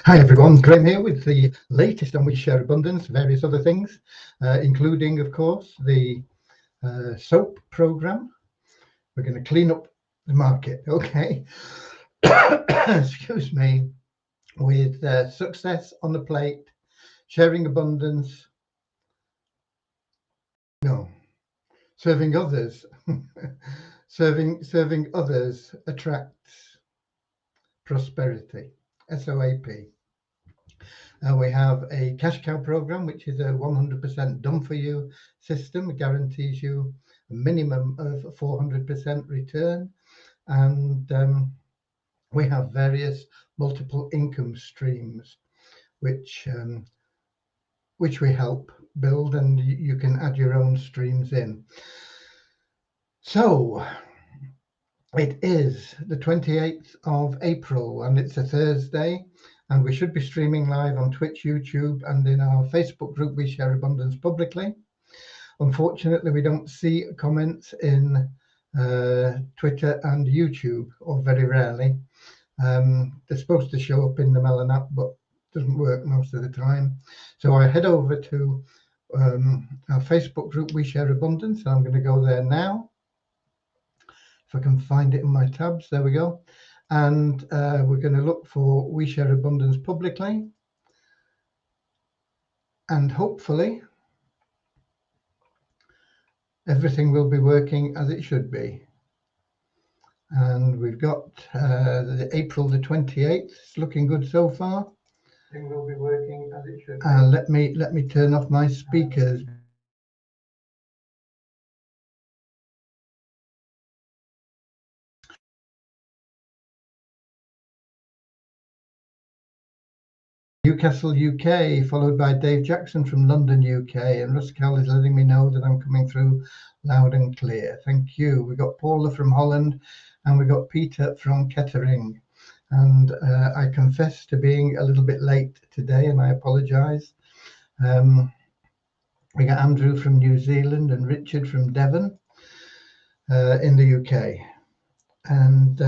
Hi everyone, Graham here with the latest on We Share Abundance, various other things, including, of course, the soap program. We're going to clean up the market, okay? Excuse me, with success on the plate, sharing abundance, no, serving others, serving others attracts prosperity, SOAP. We have a cash cow program, which is a 100% done for you system. It guarantees you a minimum of 400% return. And we have various multiple income streams, which we help build, and you can add your own streams in. So it is the 28th of April, and it's a Thursday. And we should be streaming live on Twitch, YouTube, and in our Facebook group, We Share Abundance Publicly. Unfortunately, we don't see comments in Twitter and YouTube, or very rarely. They're supposed to show up in the Melon app, but it doesn't work most of the time. So I head over to our Facebook group, We Share Abundance, and I'm going to go there now. If I can find it in my tabs, there we go. And we're going to look for We Share Abundance Publicly, and hopefully everything will be working as it should be. And we've got the April the 28th. It's looking good so far. Everything will be working as it should be. Let me turn off my speakers. Newcastle, UK, followed by Dave Jackson from London, UK, and Russ Cal is letting me know that I'm coming through loud and clear. Thank you. We got Paula from Holland, and we got Peter from Kettering. And I confess to being a little bit late today, and I apologise. We got Andrew from New Zealand and Richard from Devon in the UK. And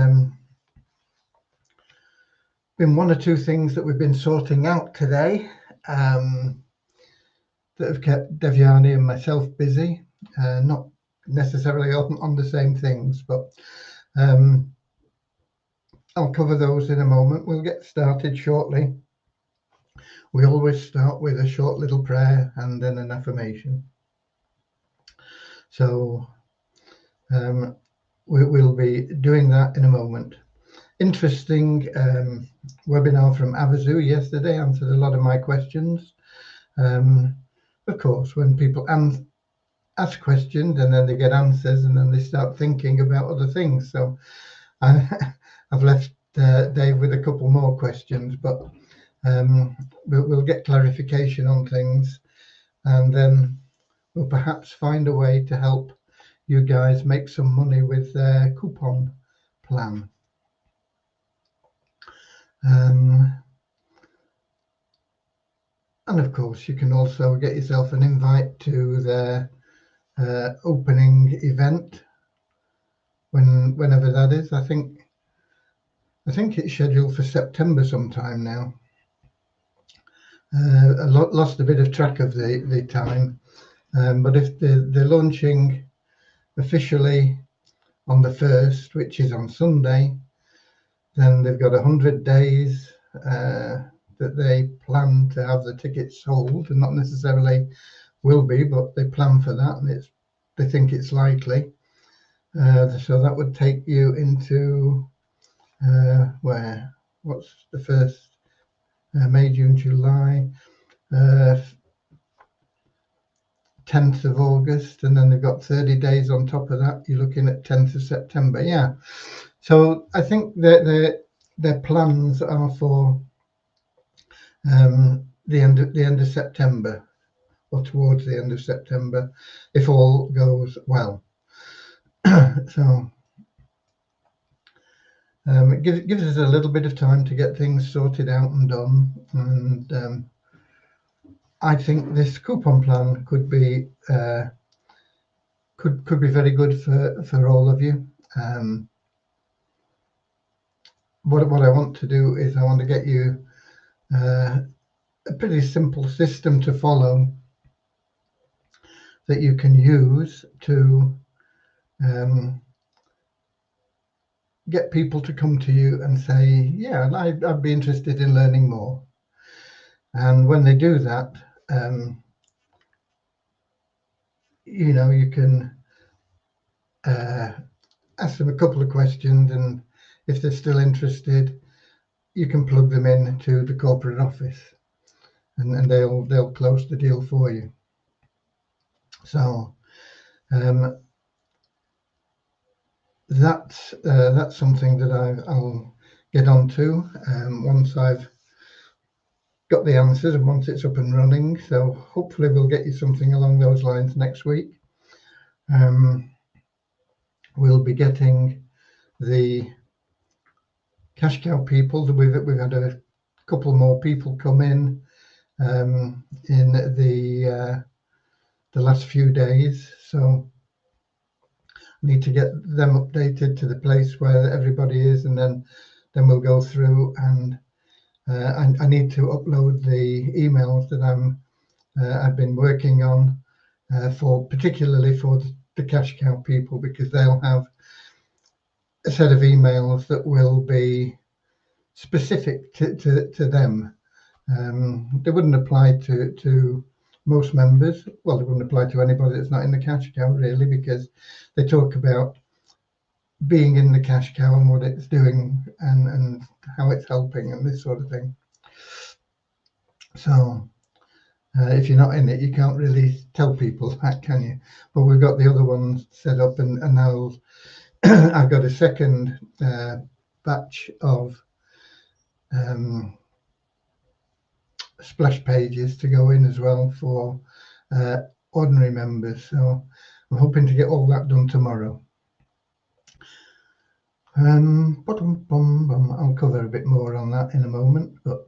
been one or two things that we've been sorting out today that have kept Devyani and myself busy, not necessarily on the same things, but I'll cover those in a moment. We'll get started shortly. We always start with a short little prayer and then an affirmation. So we'll be doing that in a moment. Interesting webinar from Avazu yesterday, answered a lot of my questions. Of course, when people ask questions and then they get answers and then they start thinking about other things. So I've left Dave with a couple more questions, but we'll get clarification on things, and then we'll perhaps find a way to help you guys make some money with their coupon plan. And of course, you can also get yourself an invite to their opening event, whenever that is. I think it's scheduled for September sometime now. I lost a bit of track of the time, but if they're launching officially on the 1st, which is on Sunday, then they've got 100 days that they plan to have the tickets sold, and not necessarily will be, but they plan for that, and they think it's likely. So that would take you into what's the first? May, June, July, 10th of August, and then they've got 30 days on top of that. You're looking at 10th of September. Yeah. So I think that their plans are for the end of September, or towards the end of September, if all goes well. So it gives us a little bit of time to get things sorted out and done, and I think this coupon plan could be very good for all of you. What I want to do is I want to get you a pretty simple system to follow that you can use to get people to come to you and say, yeah, I'd be interested in learning more. And when they do that, you can ask them a couple of questions, and if they're still interested, you can plug them in to the corporate office, and they'll close the deal for you. So that's something that I'll get onto once I've got the answers and once it's up and running. So hopefully we'll get you something along those lines next week. We'll be getting the cash cow people. We've had a couple more people come in the last few days, so I need to get them updated to the place where everybody is, and then we'll go through, and I need to upload the emails that I've been working on particularly for the cash cow people, because they'll have a set of emails that will be specific to them. They wouldn't apply to most members. Well, they wouldn't apply to anybody that's not in the cash cow, really, because they talk about being in the cash cow and what it's doing and how it's helping and this sort of thing. So if you're not in it, you can't really tell people that, can you? But we've got the other ones set up, and now I've got a second batch of splash pages to go in as well for ordinary members. So I'm hoping to get all that done tomorrow. I'll cover a bit more on that in a moment, but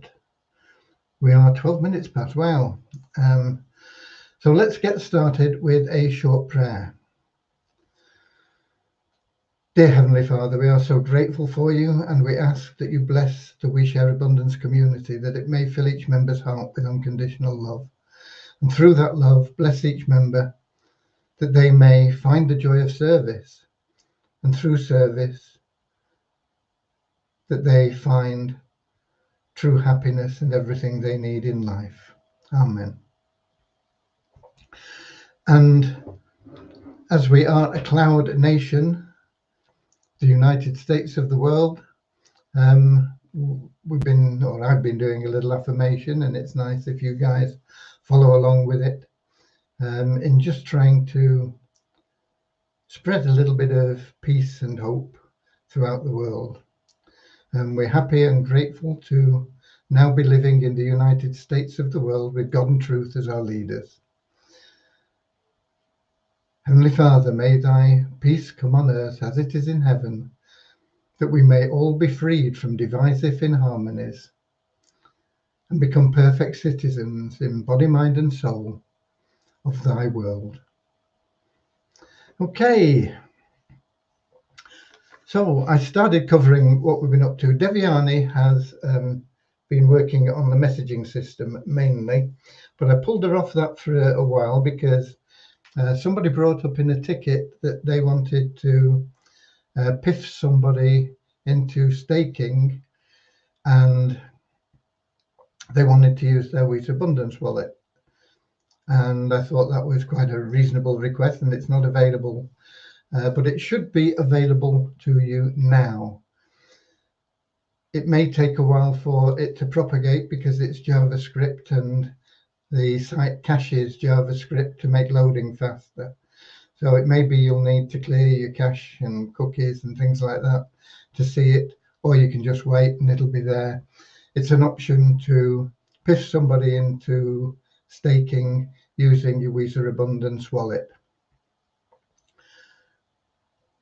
we are 12 minutes past. Wow. So let's get started with a short prayer. Dear Heavenly Father, we are so grateful for you, and we ask that you bless the We Share Abundance community, that it may fill each member's heart with unconditional love. And through that love, bless each member, that they may find the joy of service, and through service, that they find true happiness and everything they need in life. Amen. And as we are a cloud nation, the United States of the world, I've been doing a little affirmation, and it's nice if you guys follow along with it, in just trying to spread a little bit of peace and hope throughout the world. And we're happy and grateful to now be living in the United States of the world with God and truth as our leaders. Heavenly Father, may thy peace come on earth as it is in heaven, that we may all be freed from divisive inharmonies and become perfect citizens in body, mind, and soul of thy world. Okay. So I started covering what we've been up to. Devyani has been working on the messaging system mainly, but I pulled her off that for a while because somebody brought up in a ticket that they wanted to piff somebody into staking, and they wanted to use their Wheat Abundance wallet. And I thought that was quite a reasonable request, and it's not available, but it should be available to you now. It may take a while for it to propagate because it's JavaScript, and the site caches JavaScript to make loading faster. So it may be you'll need to clear your cache and cookies and things like that to see it, or you can just wait and it'll be there. It's an option to push somebody into staking using your Weezer Abundance wallet.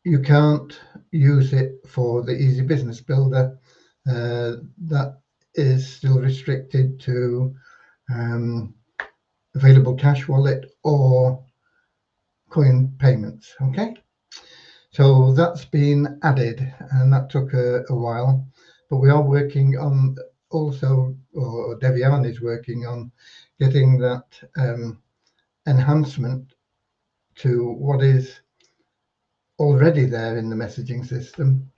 You can't use it for the Easy Business Builder. That is still restricted to available cash wallet or coin payments. Okay, so that's been added, and that took a while, but we are working on also, or Devian is working on getting that enhancement to what is already there in the messaging system,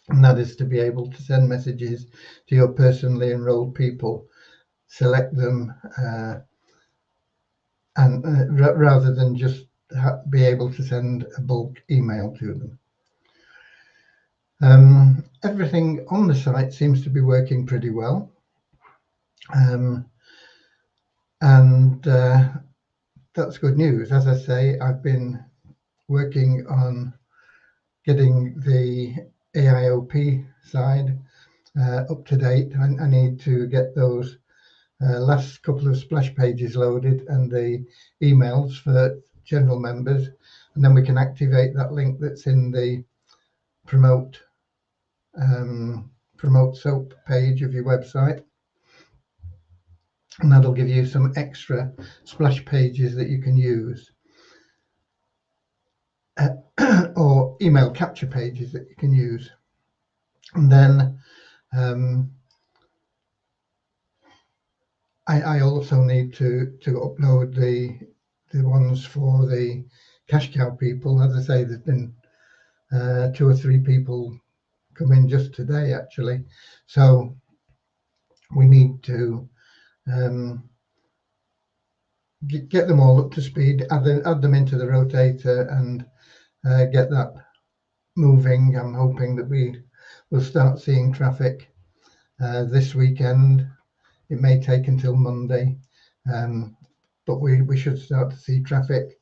and that is to be able to send messages to your personally enrolled people, select them, and rather than just be able to send a bulk email to them. Everything on the site seems to be working pretty well, and that's good news. As I say, I've been working on getting the AIOP side up to date. I need to get those last couple of splash pages loaded and the emails for general members, and then we can activate that link that's in the promote SOAP page of your website, and that'll give you some extra splash pages that you can use, or email capture pages that you can use. And then I also need to upload the ones for the cash cow people. As I say, there's been 2 or 3 people come in just today, actually. So we need to get them all up to speed, add them into the rotator, and get that moving. I'm hoping that we will start seeing traffic this weekend. It may take until Monday, but we should start to see traffic,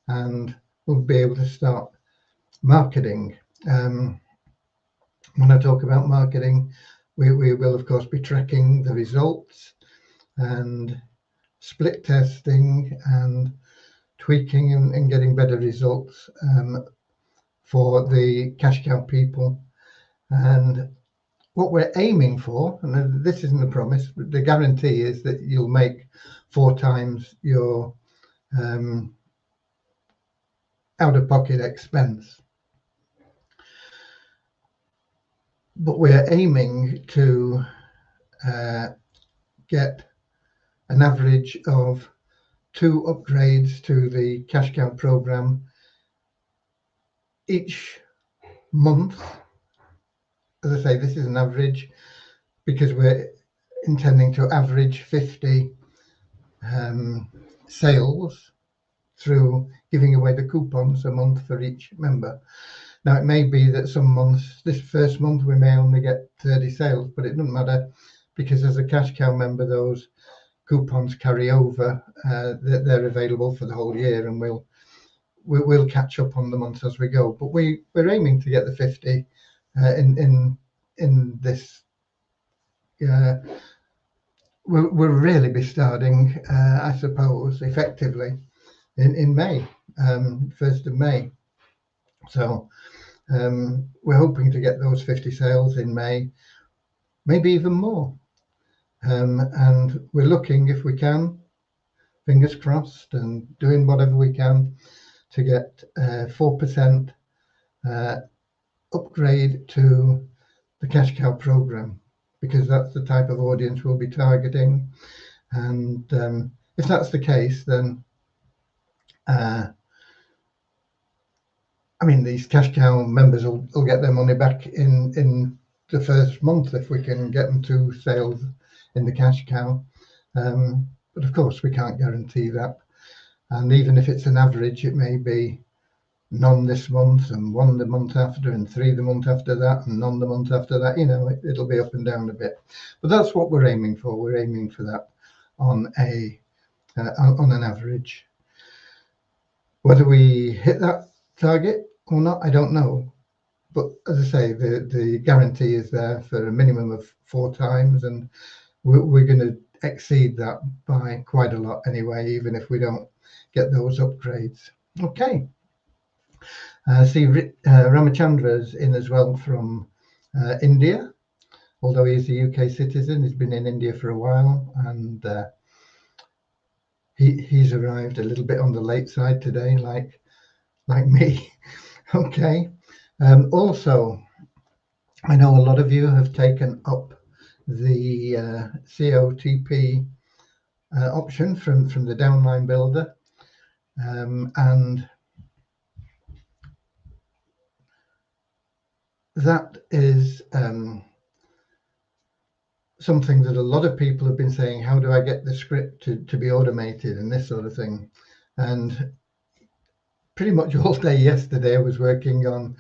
and we'll be able to start marketing. When I talk about marketing, we will of course be tracking the results and split testing and tweaking and getting better results for the cash cow people. And what we're aiming for, and this isn't a promise, but the guarantee is that you'll make 4 times your out-of-pocket expense. But we're aiming to get an average of 2 upgrades to the cash cow program each month. As I say, this is an average because we're intending to average 50 sales through giving away the coupons a month for each member. Now, it may be that some months, this first month, we may only get 30 sales, but it doesn't matter because as a cash cow member, those coupons carry over. They're available for the whole year, and we'll catch up on the months as we go. But we're aiming to get the 50 in this. We'll really be starting, I suppose, effectively in May, 1st of May. So we're hoping to get those 50 sales in May, maybe even more. And we're looking, if we can, fingers crossed, and doing whatever we can to get 4% upgrade to the cash cow program, because that's the type of audience we'll be targeting. And if that's the case, then I mean, these cash cow members will get their money back in the first month if we can get them to sales in the cash cow. But of course, we can't guarantee that. And even if it's an average, it may be none this month and 1 the month after and 3 the month after that and none the month after that. You know, it'll be up and down a bit. But that's what we're aiming for. We're aiming for that on an average. Whether we hit that target or not, I don't know. But as I say, the guarantee is there for a minimum of 4 times, and we're going to exceed that by quite a lot anyway, even if we don't get those upgrades. Okay. See, Ramachandra's in as well from India, although he's a UK citizen. He's been in India for a while, and he's arrived a little bit on the late side today, like me. Okay. Also, I know a lot of you have taken up the COTP option from the downline builder, and that is something that a lot of people have been saying, how do I get the script to be automated and this sort of thing. And pretty much all day yesterday I was working on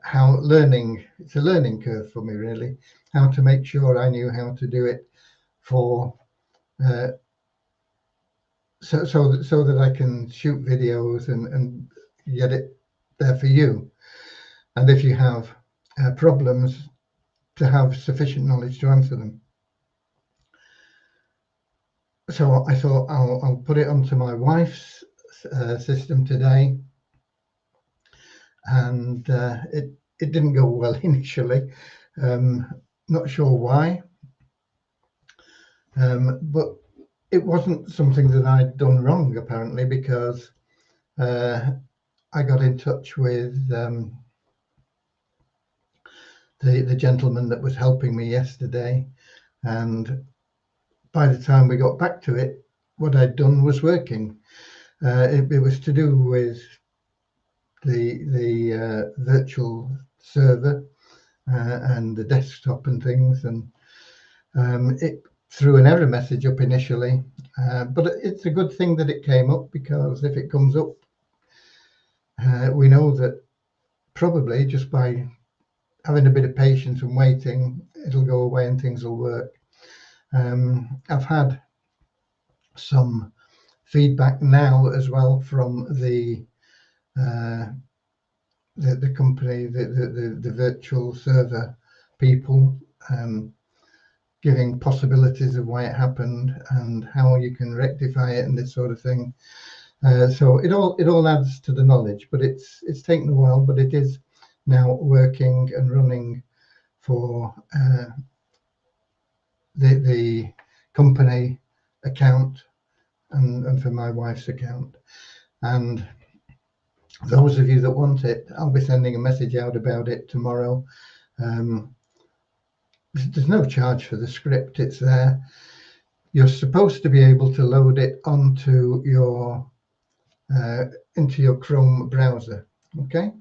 how it's a learning curve for me really, how to make sure I knew how to do it for so that I can shoot videos and get it there for you. And if you have problems, to have sufficient knowledge to answer them. So I thought I'll put it onto my wife's system today, and it didn't go well initially. Not sure why, but it wasn't something that I'd done wrong apparently, because I got in touch with the gentleman that was helping me yesterday, and by the time we got back to it, what I'd done was working. It was to do with the virtual server and the desktop and things, and it threw an error message up initially, but it's a good thing that it came up, because if it comes up, we know that probably just by having a bit of patience and waiting, it'll go away and things will work. I've had some feedback now as well from the company, the virtual server people, giving possibilities of why it happened and how you can rectify it and this sort of thing. So it all adds to the knowledge, but it's taken a while, but it is now working and running for the company account and for my wife's account. And those of you that want it, I'll be sending a message out about it tomorrow. There's no charge for the script, it's there. You're supposed to be able to load it onto your into your Chrome browser. Okay,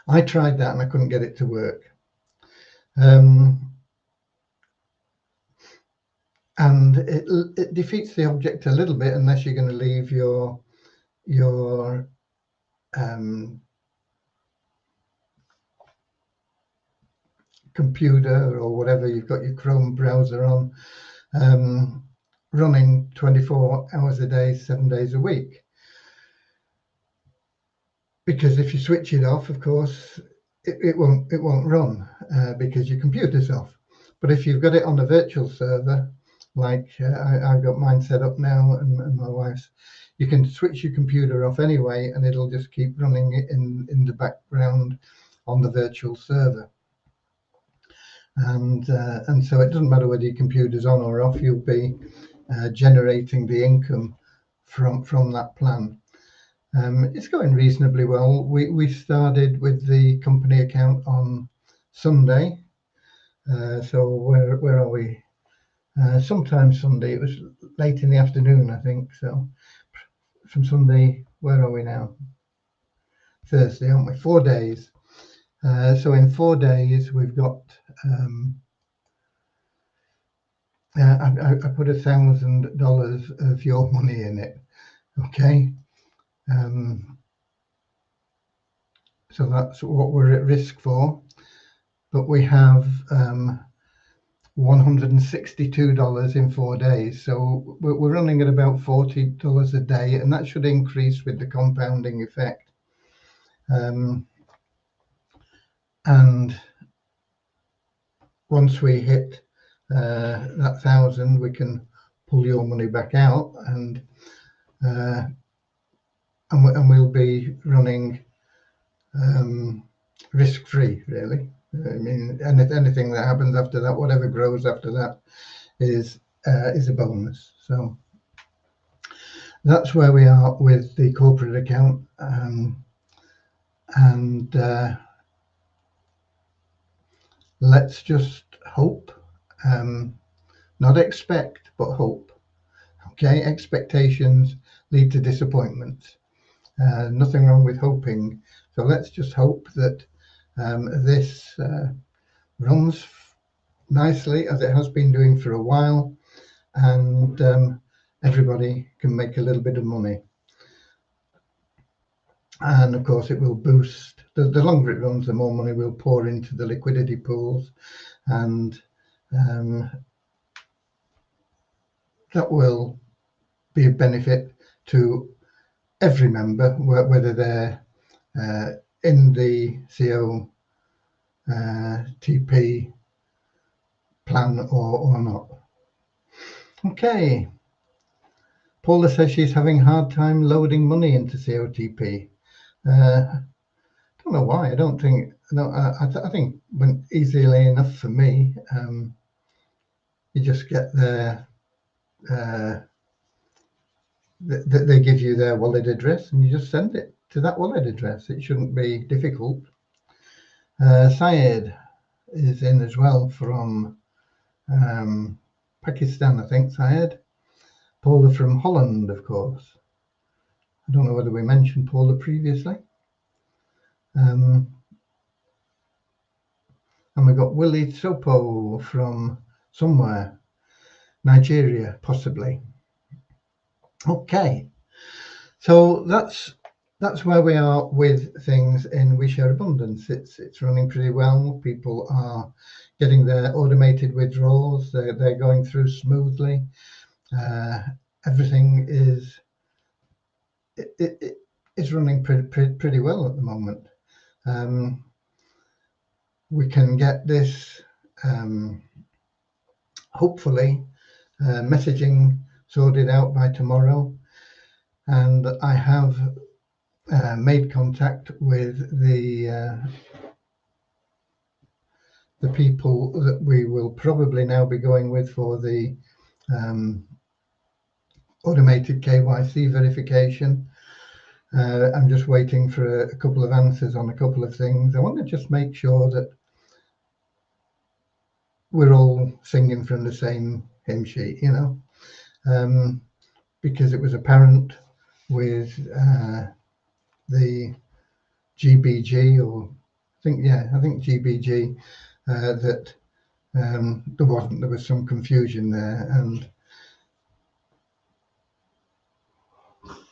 I tried that and I couldn't get it to work. And it defeats the object a little bit unless you're going to leave your computer or whatever you've got your Chrome browser on running 24 hours a day, 7 days a week. Because if you switch it off, of course, it won't run because your computer's off. But if you've got it on a virtual server, like I've got mine set up now and my wife's, you can switch your computer off anyway, and it'll just keep running it in the background on the virtual server. And so it doesn't matter whether your computer's on or off, you'll be generating the income from that plan. It's going reasonably well. We started with the company account on Sunday. So where are we? Sometime Sunday. It was late in the afternoon, I think. So from Sunday, where are we now? Thursday, aren't we? 4 days. So in 4 days, we've got I put $1,000 of your money in it. Okay. So that's what we're at risk for. But we have $162 in 4 days. So we're running at about $40 a day, and that should increase with the compounding effect. And once we hit that 1,000, we can pull your money back out, and we'll be running risk-free, really. I mean, anything that happens after that, whatever grows after that, is a bonus. So that's where we are with the corporate account, and let's just hope, not expect, but hope. Okay, expectations lead to disappointments. Nothing wrong with hoping. So let's just hope that this runs nicely as it has been doing for a while, and everybody can make a little bit of money. And of course, it will boost. The longer it runs, the more money will pour into the liquidity pools, and that will be a benefit to every member, whether they're in the COTP plan or not. Okay. Paula says she's having a hard time loading money into COTP. Don't know why. I don't think. No, I think it went easily enough for me. You just get their. They give you their wallet address, and you just send it to that wallet address. It shouldn't be difficult. Syed is in as well from Pakistan, I think. Syed. Paula from Holland, of course. I don't know whether we mentioned Paula previously. And we got Willie Sopo from somewhere, Nigeria, possibly. Okay, so that's where we are with things in We Share Abundance. It's running pretty well. People are getting their automated withdrawals. They're going through smoothly. Everything is running pretty well at the moment. We can get this hopefully messaging sorted out by tomorrow, and I have made contact with the people that we will probably now be going with for the automated KYC verification. I'm just waiting for a couple of answers on a couple of things. I want to just make sure that we're all singing from the same hymn sheet, because it was apparent with the GBG, or I think GBG, that there was some confusion there, and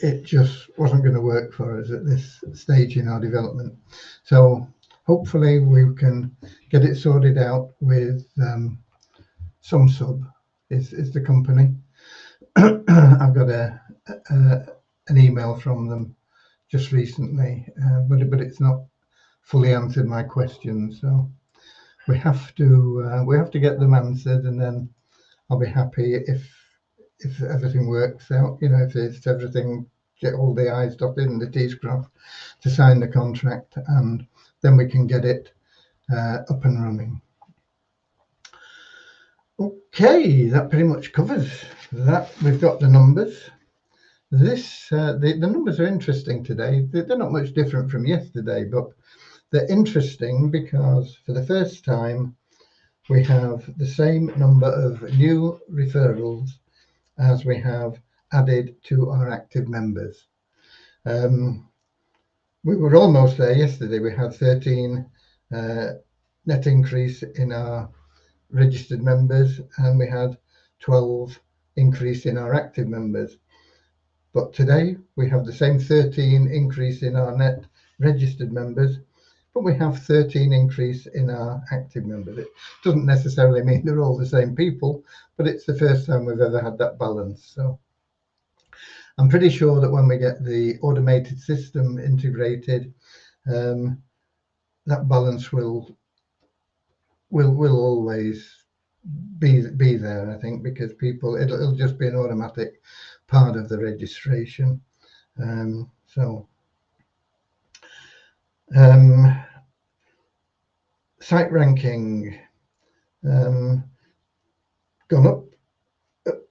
it just wasn't going to work for us at this stage in our development. So hopefully we can get it sorted out with SumSub is the company. I've got an email from them just recently, but it's not fully answered my questions. So we have to get them answered, and then I'll be happy if everything works out. If everything, get all the I's dotted and the T's crossed to sign the contract, and then we can get it up and running. Okay, that pretty much covers that. We've got the numbers. The numbers are interesting today. They're not much different from yesterday, but they're interesting because for the first time we have the same number of new referrals as we have added to our active members. We were almost there yesterday. We had 13 net increase in our registered members, and we had 12 increase in our active members. But today we have the same 13 increase in our net registered members, but we have 13 increase in our active members. It doesn't necessarily mean they're all the same people, but it's the first time we've ever had that balance. So I'm pretty sure that when we get the automated system integrated, that balance will always be there, I think, because it'll just be an automatic part of the registration. Site ranking gone up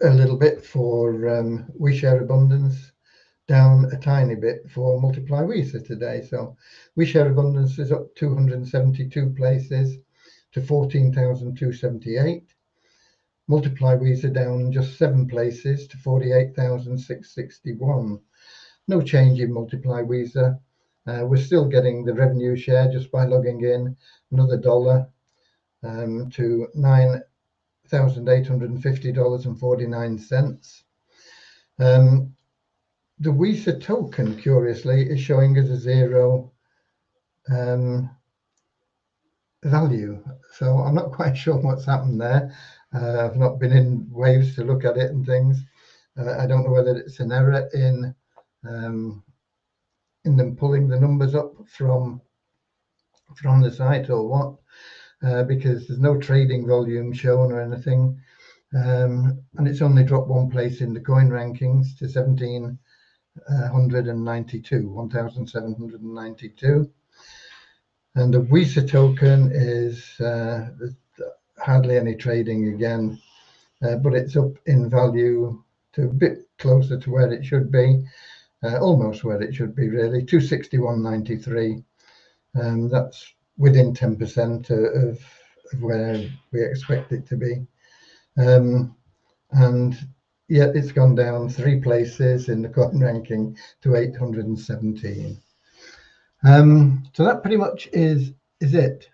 a little bit for We Share Abundance, down a tiny bit for Multiply WISA today. So We Share Abundance is up 272 places. to 14,278. Multiply Weezer down just 7 places to 48,661. No change in Multiply Weezer. We're still getting the revenue share just by logging in another $1 to $9,850.49. The Weezer token, curiously, is showing us a 0 value. So I'm not quite sure what's happened there. I've not been in Waves to look at it and things. I don't know whether it's an error in them pulling the numbers up from the site or what, because there's no trading volume shown or anything. And it's only dropped 1 place in the coin rankings to 1,792. And the Weezer token is hardly any trading again, but it's up in value to a bit closer to where it should be, almost where it should be really, 261.93. That's within 10% of where we expect it to be. And yet it's gone down 3 places in the coin ranking to 817. So that pretty much is it.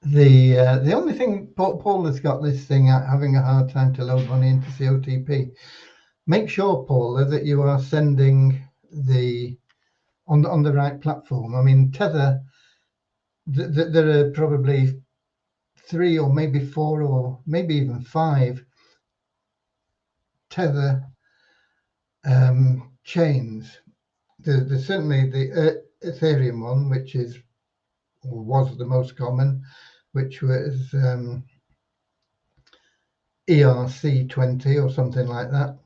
The only thing, Paul has got this thing having a hard time to load money into COTP. Make sure, Paul, that you are sending on the right platform. I mean, Tether, there are probably 3 or maybe 4 or maybe even 5 Tether chains. There's certainly the Ethereum one, which is or was the most common, which was ERC20 or something like that.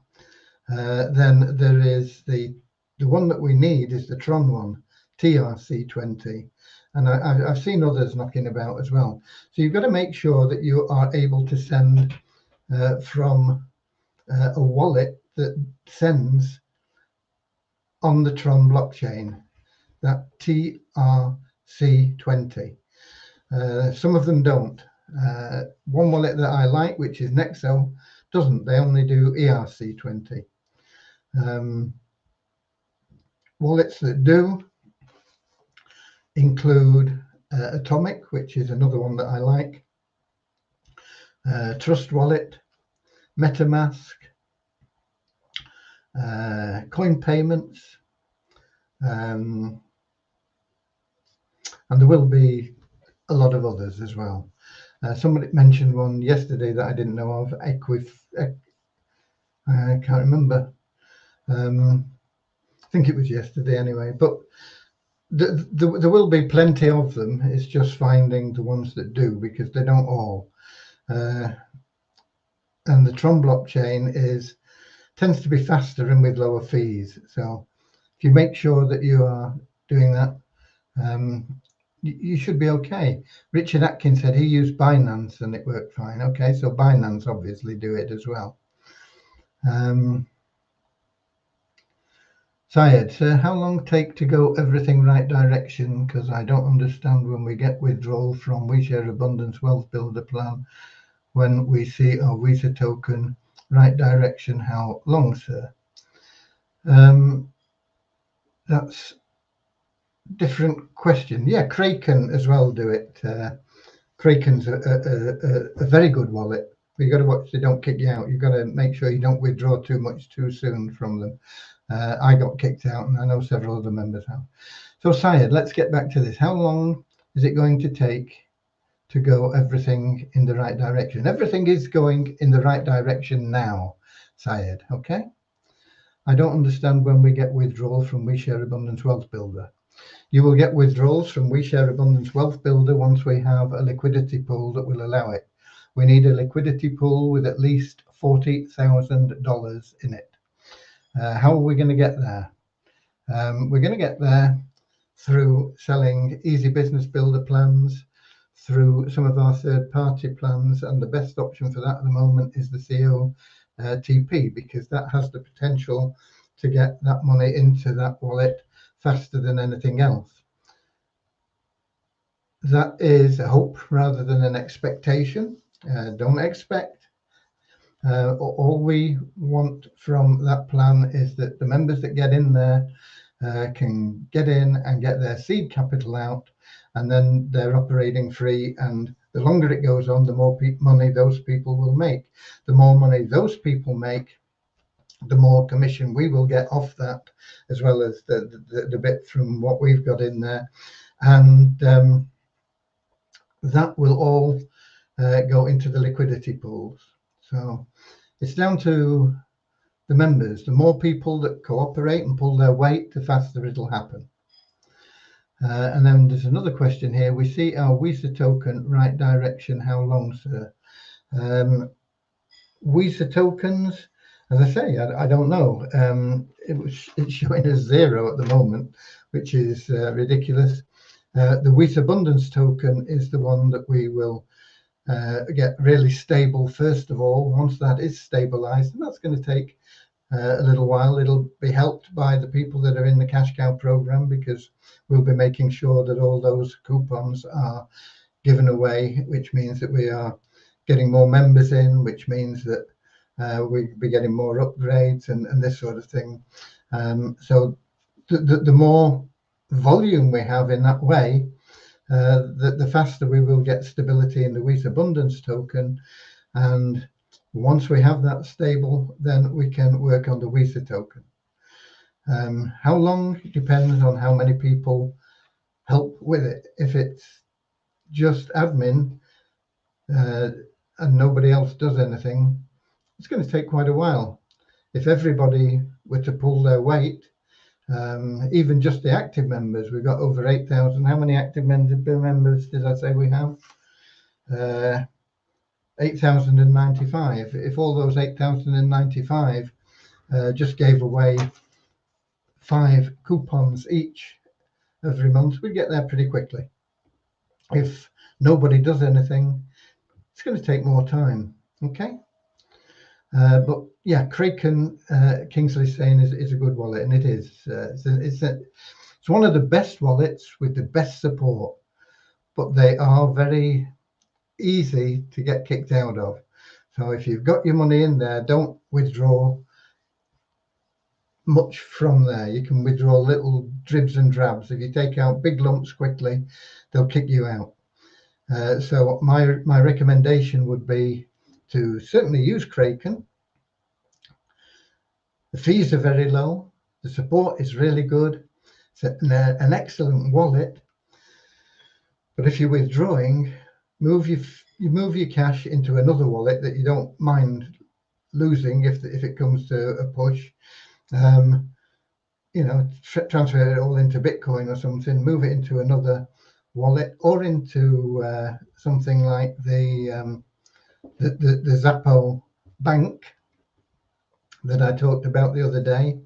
Then there is the one that we need is the Tron one, TRC20. And I've seen others knocking about as well. So you've got to make sure that you are able to send from a wallet that sends on the Tron blockchain, that TRC20. Some of them don't. One wallet that I like, which is Nexo, doesn't. They only do ERC20. Wallets that do include Atomic, which is another one that I like, Trust Wallet, MetaMask, Coin Payments, and there will be a lot of others as well. Somebody mentioned one yesterday that I didn't know of, I can't remember. I think it was yesterday anyway, but there will be plenty of them. It's just finding the ones that do, because they don't all. And the Tron blockchain tends to be faster and with lower fees. So if you make sure that you are doing that, you should be okay. Richard Atkins said he used Binance and it worked fine. Okay, so Binance obviously do it as well. Syed, so how long take to go everything right direction? Because I don't understand when we get withdrawal from WeShare Abundance Wealth Builder Plan, when we see our Weezer token right direction, how long, sir? That's different question. Yeah, Kraken as well do it. Kraken's a very good wallet. But you got to watch they don't kick you out. You've got to make sure you don't withdraw too much too soon from them. I got kicked out, and I know several other members have. So, Syed, let's get back to this. How long is it going to take to go everything in the right direction? Everything is going in the right direction now, Syed, okay? I don't understand when we get withdrawal from WeShare Abundance Wealth Builder. You will get withdrawals from WeShare Abundance Wealth Builder once we have a liquidity pool that will allow it. We need a liquidity pool with at least $40,000 in it. How are we going to get there? We're going to get there through selling Easy Business Builder plans, through some of our third-party plans, and the best option for that at the moment is the CO TP, because that has the potential to get that money into that wallet faster than anything else. That is a hope rather than an expectation. Don't expect. All we want from that plan is that the members that get in there can get in and get their seed capital out, and then they're operating free. And the longer it goes on, the more money those people will make. The more money those people make, the more commission we will get off that, as well as the bit from what we've got in there. And that will all go into the liquidity pools. So it's down to the members. The more people that cooperate and pull their weight, the faster it'll happen. And then there's another question here. We see our WISA token right direction. How long, sir? WISA tokens, as I say, I don't know. It's showing us 0 at the moment, which is ridiculous. The WISA Abundance token is the one that we will get really stable first of all. Once that is stabilized, and that's going to take a little while, it'll be helped by the people that are in the cash cow program, because we'll be making sure that all those coupons are given away, which means that we are getting more members in, which means that we'll be getting more upgrades and this sort of thing. So the more volume we have in that way, the faster we will get stability in the WISA Abundance token. And once we have that stable, then we can work on the WISA token. How long depends on how many people help with it. If it's just admin and nobody else does anything, it's going to take quite a while. If everybody were to pull their weight, even just the active members, we've got over 8,000. How many active members did I say we have? 8,095. If all those 8,095 just gave away 5 coupons each every month, we'd get there pretty quickly. If nobody does anything, it's going to take more time. Okay. But yeah, Kraken, Kingsley's saying is a good wallet, and it is. It's one of the best wallets with the best support, but they are very easy to get kicked out of. So if you've got your money in there, don't withdraw much from there. You can withdraw little dribs and drabs. If you take out big lumps quickly, they'll kick you out. So my recommendation would be to certainly use Kraken. The fees are very low. The support is really good. It's an excellent wallet. But if you're withdrawing, move your cash into another wallet that you don't mind losing if it comes to a push. You know, transfer it all into Bitcoin or something. Move it into another wallet or into something like the Xapo Bank that I talked about the other day.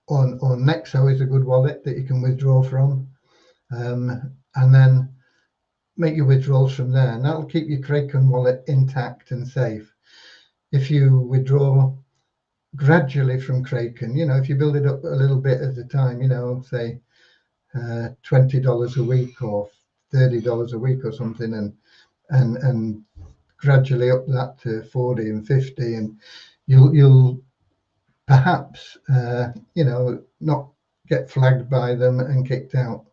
Or Nexo is a good wallet that you can withdraw from, and then make your withdrawals from there, and that'll keep your Kraken wallet intact and safe. If you withdraw gradually from Kraken, you know, if you build it up a little bit at a time, you know, say $20 a week or $30 a week or something, and gradually up that to 40 and 50, and you'll perhaps you know, not get flagged by them and kicked out.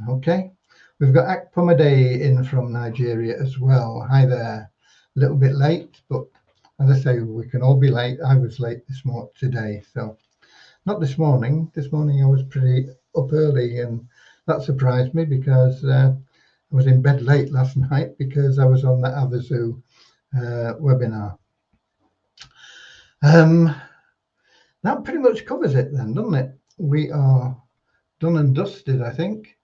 Okay, we've got Akpomade in from Nigeria as well. Hi there. A little bit late, but as I say, we can all be late. I was late today, so not this morning. This morning I was pretty up early, and that surprised me because I was in bed late last night because I was on the Avazu webinar. That pretty much covers it then, doesn't it? We are done and dusted, I think.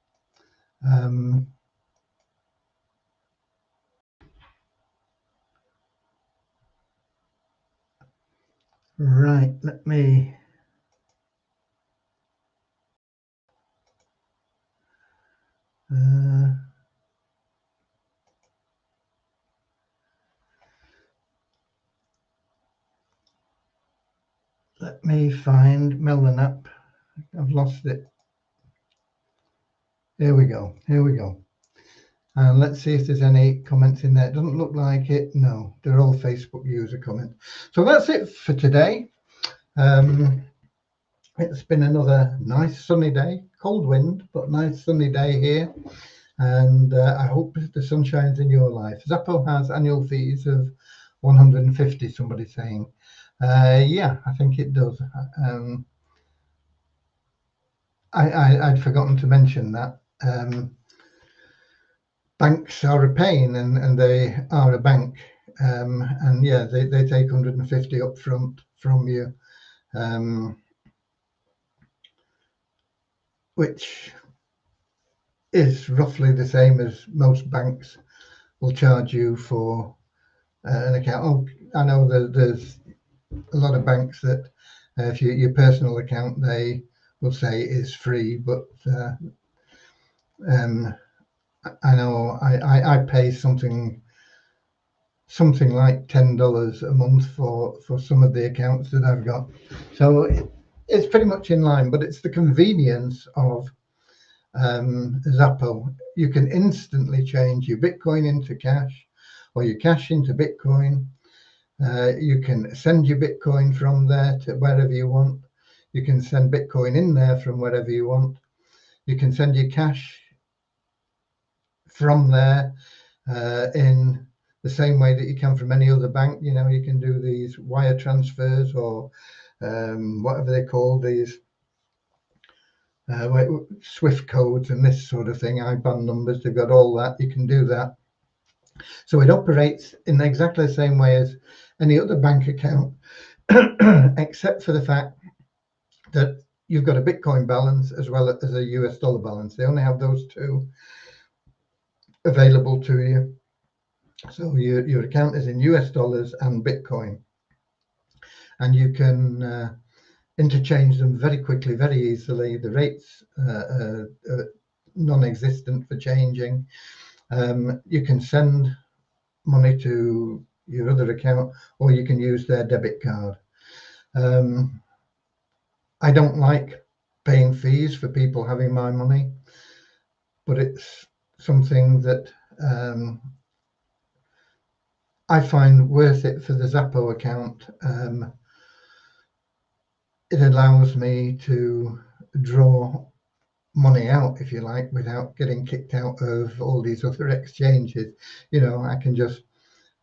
Right, let me Let me find Melon app. I've lost it. Here we go. Here we go. And let's see if there's any comments in there. It doesn't look like it. No, they're all Facebook user comments. So that's it for today. It's been another nice sunny day, cold wind, but nice sunny day here. And I hope the sun shines in your life. Xapo has annual fees of 150, somebody's saying. Yeah, I think it does. I'd forgotten to mention that. Banks are a pain, and they are a bank. And yeah, they take 150 up front from you, which is roughly the same as most banks will charge you for an account. Oh, I know that there's a lot of banks that if your personal account, they will say is free, but I know I pay something like $10 a month for some of the accounts that I've got. So it's pretty much in line, but it's the convenience of Xapo. You can instantly change your Bitcoin into cash or your cash into Bitcoin. You can send your Bitcoin from there to wherever you want. You can send Bitcoin in there from wherever you want. You can send your cash from there in the same way that you can from any other bank. You know, you can do these wire transfers or whatever they call these Swift codes and this sort of thing, IBAN numbers. They've got all that. You can do that. So it operates in exactly the same way as any other bank account, except for the fact that you've got a Bitcoin balance as well as a US dollar balance. They only have those two available to you. So your account is in US dollars and Bitcoin, and you can interchange them very quickly, very easily. The rates are non-existent for changing. You can send money to your other account, or you can use their debit card. I don't like paying fees for people having my money, but it's something that I find worth it for the Xapo account. It allows me to draw money out, if you like, without getting kicked out of all these other exchanges. You know, I can just,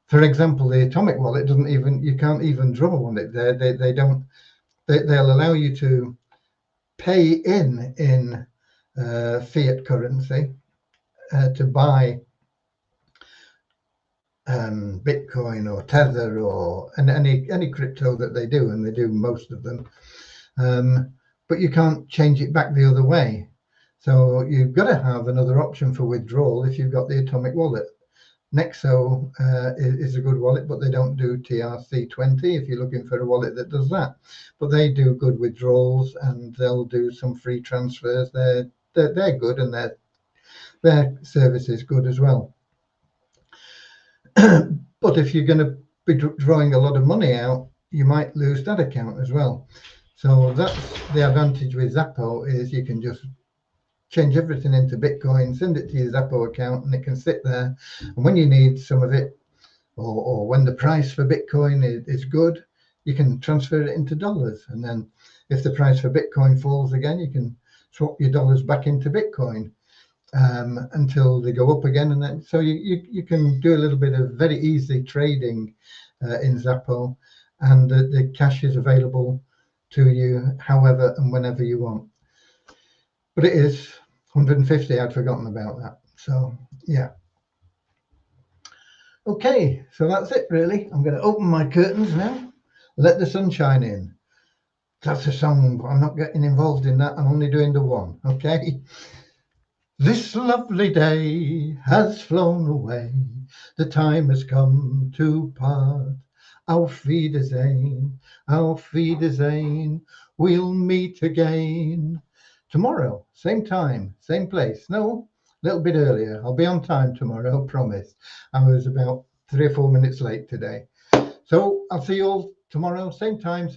for example, the Atomic wallet doesn't even, you can't even draw on it there. They don't, they'll allow you to pay in fiat currency to buy Bitcoin or Tether or any crypto that they do, and they do most of them. But you can't change it back the other way. So you've got to have another option for withdrawal if you've got the Atomic wallet. Nexo is a good wallet, but they don't do TRC20 if you're looking for a wallet that does that. But they do good withdrawals, and they'll do some free transfers. They're good, and their service is good as well. But if you're going to be drawing a lot of money out, you might lose that account as well. So that's the advantage with Xapo, is you can just change everything into Bitcoin, send it to your Xapo account, and it can sit there. And when you need some of it, or when the price for Bitcoin is good, you can transfer it into dollars. And then if the price for Bitcoin falls again, you can swap your dollars back into Bitcoin until they go up again. And then so you can do a little bit of very easy trading in Xapo, and the cash is available to you however and whenever you want. But it is 150. I'd forgotten about that. So yeah. Okay, so that's it really. I'm going to open my curtains now. Let the sunshine in. That's a song, but I'm not getting involved in that. I'm only doing the one. Okay. This lovely day has flown away. The time has come to part. Auf Wiedersehen, auf Wiedersehen. We'll meet again tomorrow, same time, same place. No, a little bit earlier. I'll be on time tomorrow, promise. I was about 3 or 4 minutes late today. So I'll see you all tomorrow, same time, same